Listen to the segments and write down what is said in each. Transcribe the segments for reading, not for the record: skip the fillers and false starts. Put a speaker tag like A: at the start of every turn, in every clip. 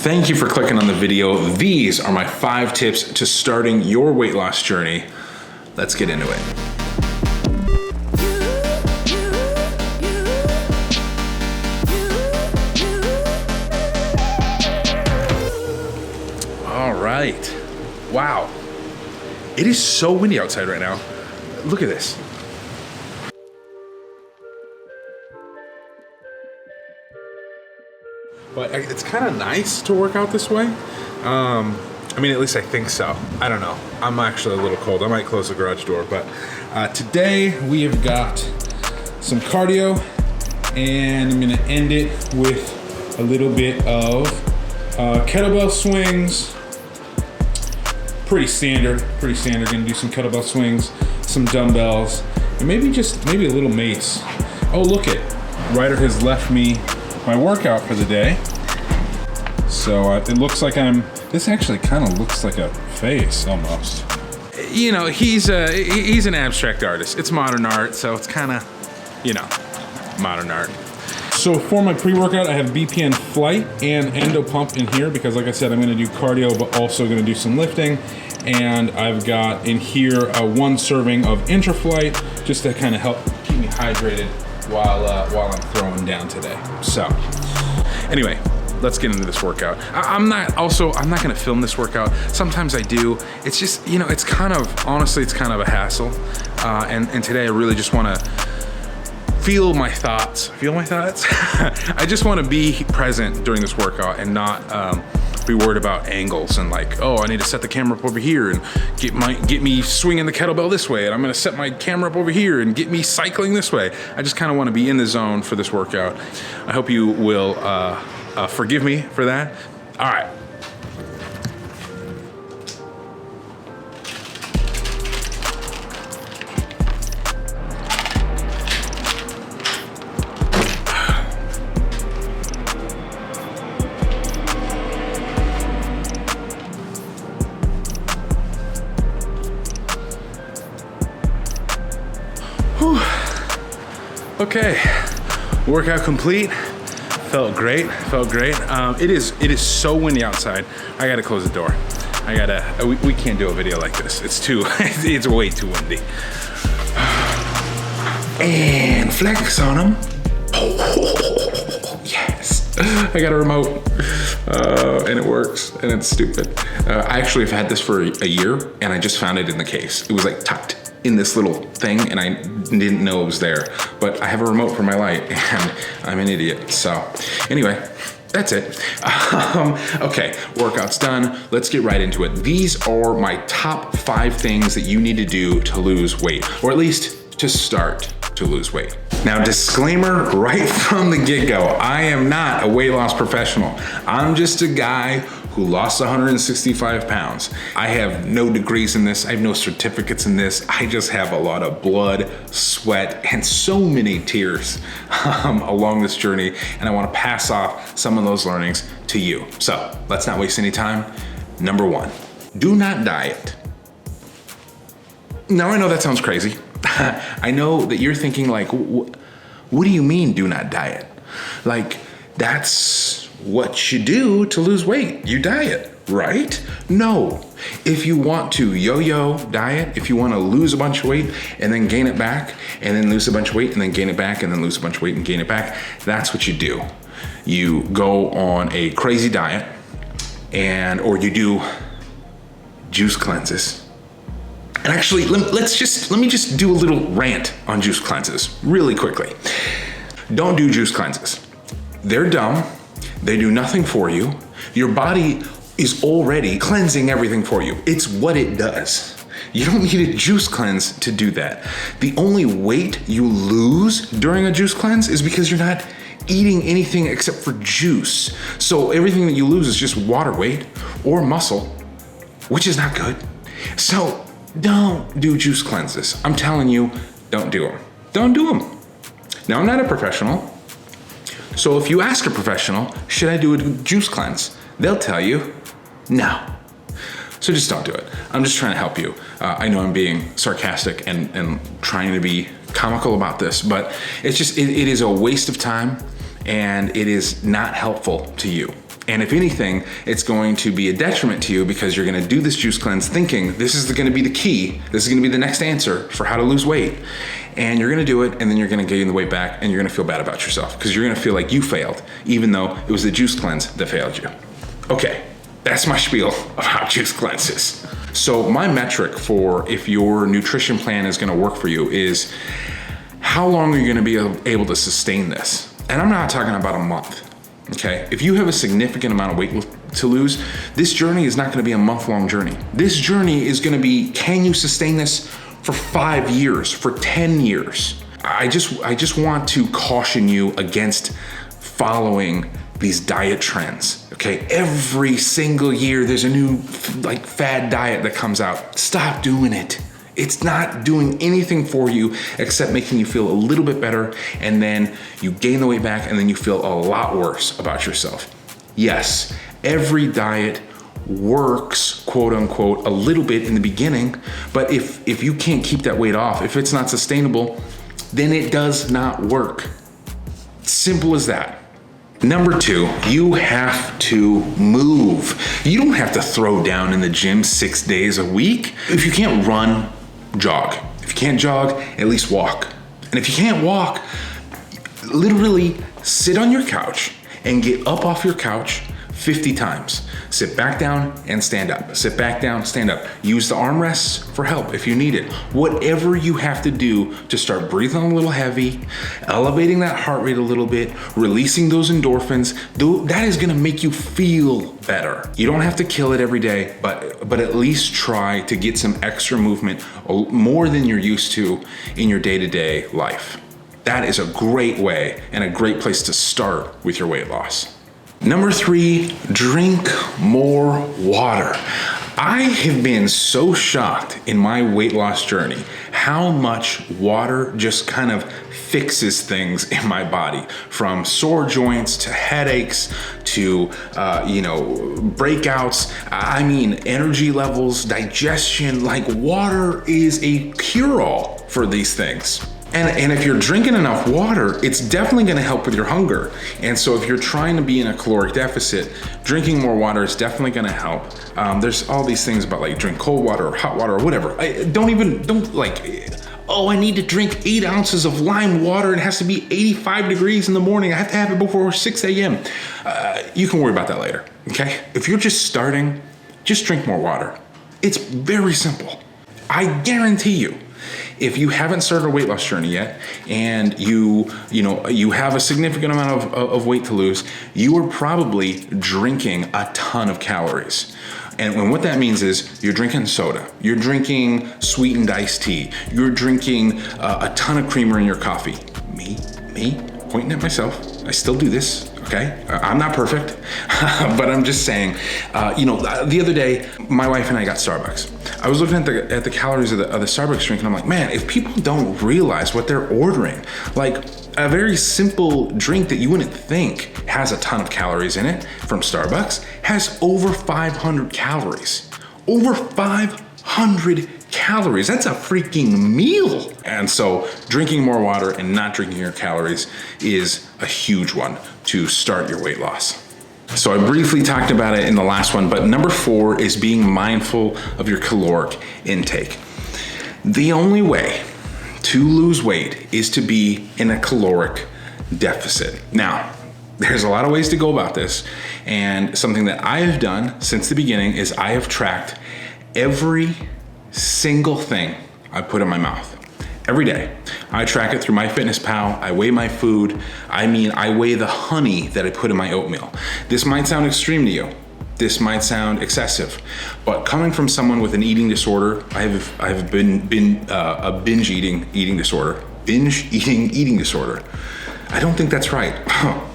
A: Thank you for clicking on the video. These are my 5 tips to starting your weight loss journey. Let's get into it. All right. Wow. It is so windy outside right now. Look at this. But it's kind of nice to work out this way. I mean, at least I think so. I don't know. I'm actually a little cold. I might close the garage door, but today we have got some cardio, and I'm gonna end it with a little bit of kettlebell swings. Pretty standard. Gonna do some kettlebell swings, some dumbbells, and maybe a little mace. Oh, look it. Ryder has left me my workout for the day. So it looks like this actually kind of looks like a face almost. You know, he's an abstract artist. It's modern art, so it's kind of, you know, modern art. So for my pre-workout, I have BPN Flight and Endo Pump in here because, like I said, I'm gonna do cardio, but also gonna do some lifting. And I've got in here 1 serving of Intraflight just to kind of help keep me hydrated while I'm throwing down today. So anyway, let's get into this workout. I'm not gonna film this workout. Sometimes I do. It's just, you know, it's kind of a hassle. And today I really just wanna feel my thoughts. I just wanna be present during this workout and not be worried about angles and like, oh, I need to set the camera up over here and get me swinging the kettlebell this way, and I'm gonna set my camera up over here and get me cycling this way. I just kind of want to be in the zone for this workout. I hope you will forgive me for that. All right. Okay, workout complete. Felt great. It is so windy outside. I gotta close the door. We can't do a video like this. It's way too windy. And flex on them. Oh, yes. I got a remote, and it works, and it's stupid. I actually have had this for a year, and I just found it in the case. It was like tucked in this little thing, and I didn't know it was there. But I have a remote for my light, and I'm an idiot. So anyway, that's it. Okay, workout's done. Let's get right into it. These are my top 5 things that you need to do to lose weight, or at least to start to lose weight. Now, disclaimer right from the get-go, I am not a weight loss professional. I'm just a guy who lost 165 pounds. I have no degrees in this. I have no certificates in this. I just have a lot of blood, sweat, and so many tears along this journey. And I wanna pass off some of those learnings to you. So let's not waste any time. Number 1, do not diet. Now I know that sounds crazy. I know that you're thinking like, what do you mean do not diet? Like, that's what you do to lose weight. You diet, right? No. If you want to yo-yo diet, if you want to lose a bunch of weight and then gain it back, and then lose a bunch of weight and then gain it back, and then lose a bunch of weight and gain it back, that's what you do. You go on a crazy diet, or you do juice cleanses. And actually, let me just do a little rant on juice cleanses really quickly. Don't do juice cleanses. They're dumb. They do nothing for you. Your body is already cleansing everything for you. It's what it does. You don't need a juice cleanse to do that. The only weight you lose during a juice cleanse is because you're not eating anything except for juice. So everything that you lose is just water weight or muscle, which is not good. So don't do juice cleanses. I'm telling you, don't do them. Don't do them. Now, I'm not a professional. So if you ask a professional, should I do a juice cleanse? They'll tell you, no. So just don't do it. I'm just trying to help you. I know I'm being sarcastic and trying to be comical about this, but it's just, it is a waste of time and it is not helpful to you. And if anything, it's going to be a detriment to you because you're gonna do this juice cleanse thinking this is gonna be the key, this is gonna be the next answer for how to lose weight. And you're gonna do it, and then you're gonna gain the weight back, and you're gonna feel bad about yourself because you're gonna feel like you failed, even though it was the juice cleanse that failed you. Okay, that's my spiel about juice cleanses. So my metric for if your nutrition plan is gonna work for you is how long are you gonna be able to sustain this? And I'm not talking about a month. Okay, if you have a significant amount of weight to lose, this journey is not gonna be a month-long journey. This journey is gonna be, can you sustain this for 5 years, for 10 years? I just want to caution you against following these diet trends, okay? Every single year, there's a new like fad diet that comes out. Stop doing it. It's not doing anything for you except making you feel a little bit better, and then you gain the weight back, and then you feel a lot worse about yourself. Yes, every diet works, quote unquote, a little bit in the beginning, but if you can't keep that weight off, if it's not sustainable, then it does not work. Simple as that. Number 2, you have to move. You don't have to throw down in the gym 6 days a week. If you can't run, jog. If you can't jog, at least walk. And if you can't walk, literally sit on your couch and get up off your couch 50 times. Sit back down and stand up. Sit back down, stand up. Use the armrests for help if you need it. Whatever you have to do to start breathing a little heavy, elevating that heart rate a little bit, releasing those endorphins, that is gonna make you feel better. You don't have to kill it every day, but at least try to get some extra movement, more than you're used to in your day-to-day life. That is a great way and a great place to start with your weight loss. Number 3, drink more water. I have been so shocked in my weight loss journey how much water just kind of fixes things in my body, from sore joints to headaches to breakouts. I mean, energy levels, digestion. Like, water is a cure-all for these things. And if you're drinking enough water, it's definitely gonna help with your hunger. And so if you're trying to be in a caloric deficit, drinking more water is definitely gonna help. There's all these things about like drink cold water or hot water or whatever. Don't like, oh, I need to drink 8 ounces of lime water. It has to be 85 degrees in the morning. I have to have it before 6 a.m. You can worry about that later, okay? If you're just starting, just drink more water. It's very simple. I guarantee you, if you haven't started a weight loss journey yet, and you have a significant amount of weight to lose, you are probably drinking a ton of calories. And what that means is you're drinking soda, you're drinking sweetened iced tea, you're drinking a ton of creamer in your coffee. Me, pointing at myself. I still do this. Okay, I'm not perfect, but I'm just saying, the other day, my wife and I got Starbucks. I was looking at the calories of the Starbucks drink, and I'm like, man, if people don't realize what they're ordering, like a very simple drink that you wouldn't think has a ton of calories in it from Starbucks has over 500 calories. Over 500 calories. That's a freaking meal. And so drinking more water and not drinking your calories is a huge one to start your weight loss. So I briefly talked about it in the last one, but number 4 is being mindful of your caloric intake. The only way to lose weight is to be in a caloric deficit. Now, there's a lot of ways to go about this, and something that I have done since the beginning is I have tracked every single thing I put in my mouth. Every day. I track it through MyFitnessPal. I weigh my food. I weigh the honey that I put in my oatmeal. This might sound extreme to you. This might sound excessive, but coming from someone with an eating disorder, I've been a binge eating disorder. I don't think that's right.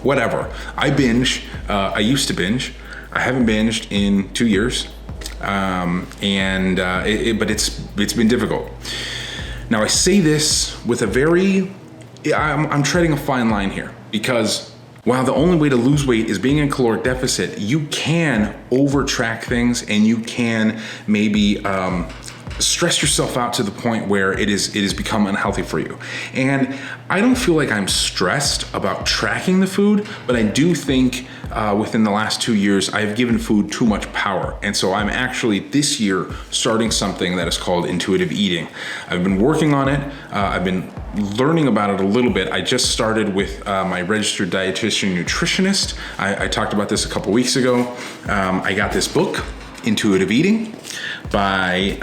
A: Whatever. I binge. I used to binge. I haven't binged in 2 years. But it's been difficult. Now I say this with I'm treading a fine line here, because while the only way to lose weight is being in a caloric deficit, you can over track things, and you can maybe stress yourself out to the point where it has become unhealthy for you. And I don't feel like I'm stressed about tracking the food, but I do think within the last 2 years, I've given food too much power. And so I'm actually this year starting something that is called intuitive eating. I've been working on it. I've been learning about it a little bit. I just started with my registered dietitian nutritionist. I talked about this a couple weeks ago. I got this book, Intuitive Eating, by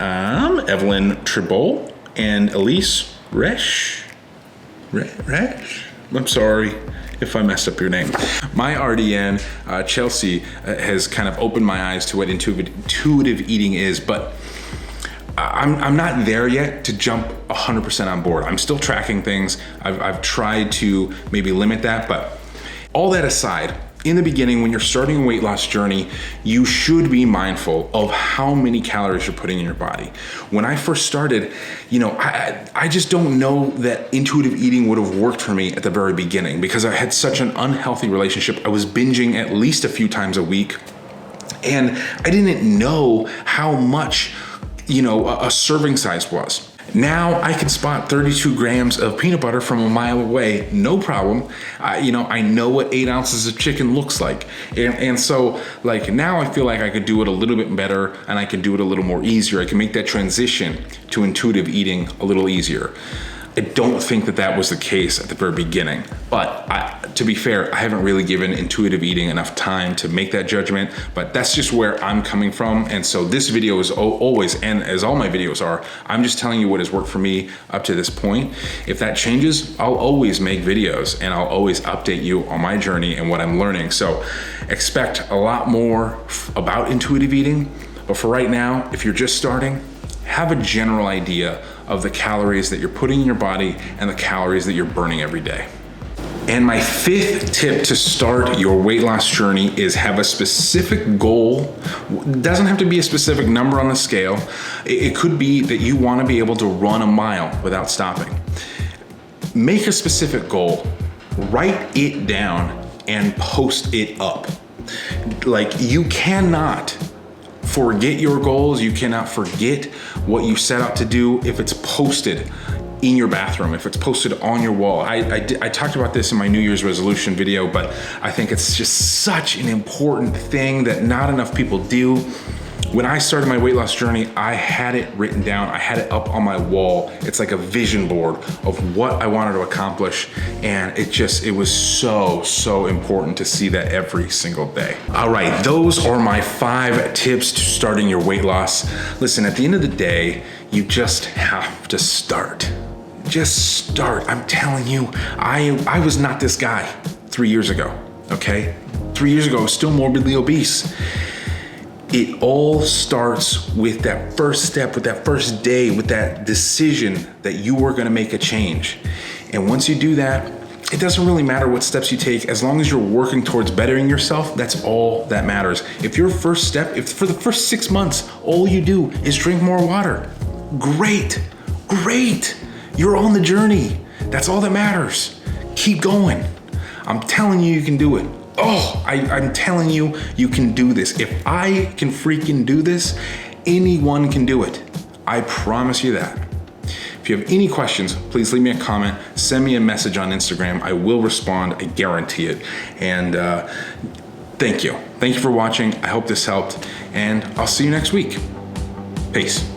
A: Evelyn Tribole and Elise Resch. I'm sorry if I messed up your name. My RDN, Chelsea, has kind of opened my eyes to what intuitive eating is, but I'm not there yet to jump 100% on board. I'm still tracking things. I've tried to maybe limit that, but all that aside, in the beginning, when you're starting a weight loss journey, you should be mindful of how many calories you're putting in your body. When I first started, I just don't know that intuitive eating would have worked for me at the very beginning because I had such an unhealthy relationship. I was binging at least a few times a week, and I didn't know how much, a serving size was. Now I can spot 32 grams of peanut butter from a mile away, no problem. I know what 8 ounces of chicken looks like. And so now I feel like I could do it a little bit better and I can do it a little more easier. I can make that transition to intuitive eating a little easier. I don't think that was the case at the very beginning, but to be fair, I haven't really given intuitive eating enough time to make that judgment, but that's just where I'm coming from. And so this video is always, and as all my videos are, I'm just telling you what has worked for me up to this point. If that changes, I'll always make videos and I'll always update you on my journey and what I'm learning. So expect a lot more about intuitive eating. But for right now, if you're just starting, have a general idea of the calories that you're putting in your body and the calories that you're burning every day. And my 5th tip to start your weight loss journey is have a specific goal. It doesn't have to be a specific number on the scale. It could be that you want to be able to run a mile without stopping. Make a specific goal, write it down, and post it up. You cannot forget your goals. You cannot forget what you set out to do if it's posted in your bathroom, if it's posted on your wall. I talked about this in my New Year's resolution video, but I think it's just such an important thing that not enough people do. When I started my weight loss journey, I had it written down. I had it up on my wall. It's like a vision board of what I wanted to accomplish. And it was so important to see that every single day. All right, those are my 5 tips to starting your weight loss. Listen, at the end of the day, you just have to start. Just start. I'm telling you, I was not this guy 3 years ago, okay? 3 years ago, I was still morbidly obese. It all starts with that first step, with that first day, with that decision that you are gonna make a change. And once you do that, it doesn't really matter what steps you take. As long as you're working towards bettering yourself, that's all that matters. If your first step, if for the first 6 months, all you do is drink more water, great. You're on the journey. That's all that matters. Keep going. I'm telling you, you can do it. I'm telling you, you can do this. If I can freaking do this, anyone can do it. I promise you that. If you have any questions, please leave me a comment, send me a message on Instagram. I will respond, I guarantee it. And thank you. Thank you for watching. I hope this helped, and I'll see you next week. Peace.